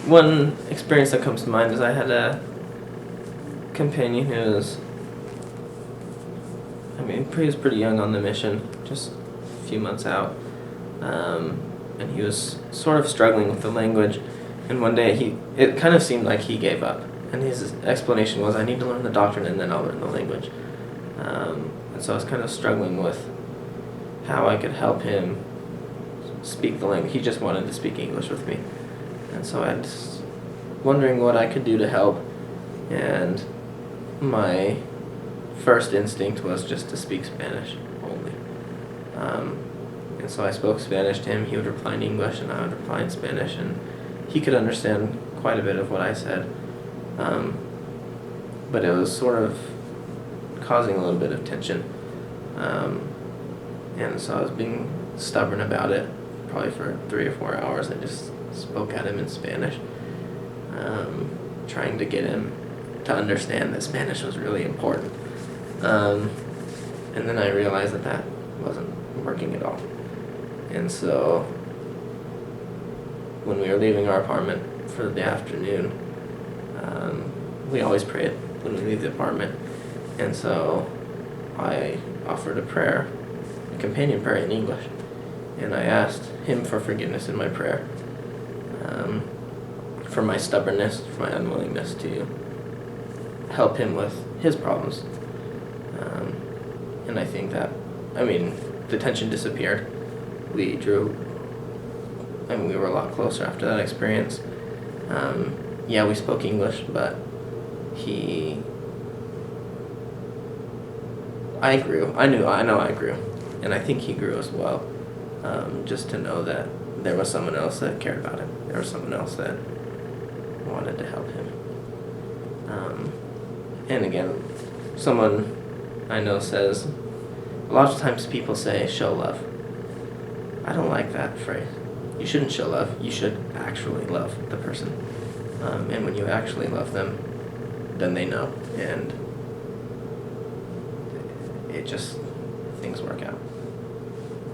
One experience that comes to mind is I had a companion who was, he was pretty young on the mission, just a few months out, and he was sort of struggling with the language. And one day it kind of seemed like he gave up, and his explanation was, "I need to learn the doctrine and then I'll learn the language." And so I was kind of struggling with how I could help him speak the language. He just wanted to speak English with me, and so I was wondering what I could do to help. And my first instinct was just to speak Spanish only. And so I spoke Spanish to him. He would reply in English, and I would reply in Spanish, and he could understand quite a bit of what I said. But it was sort of causing a little bit of tension. And so I was being stubborn about it, probably for 3 or 4 hours. I just spoke at him in Spanish, trying to get him to understand that Spanish was really important. And then I realized that wasn't working at all. And so when we were leaving our apartment for the afternoon, we always pray when we leave the apartment. And so I offered a prayer, a companion prayer in English. And I asked him for forgiveness in my prayer, for my stubbornness, for my unwillingness to help him with his problems. And I think that, the tension disappeared. We were a lot closer after that experience. We spoke English, but I grew. I know I grew. And I think he grew as well. Just to know that there was someone else that cared about him. There was someone else that wanted to help him. And again, someone I know says, a lot of times people say, show love. I don't like that phrase. You shouldn't show love. You should actually love the person. And when you actually love them, then they know. And things work out.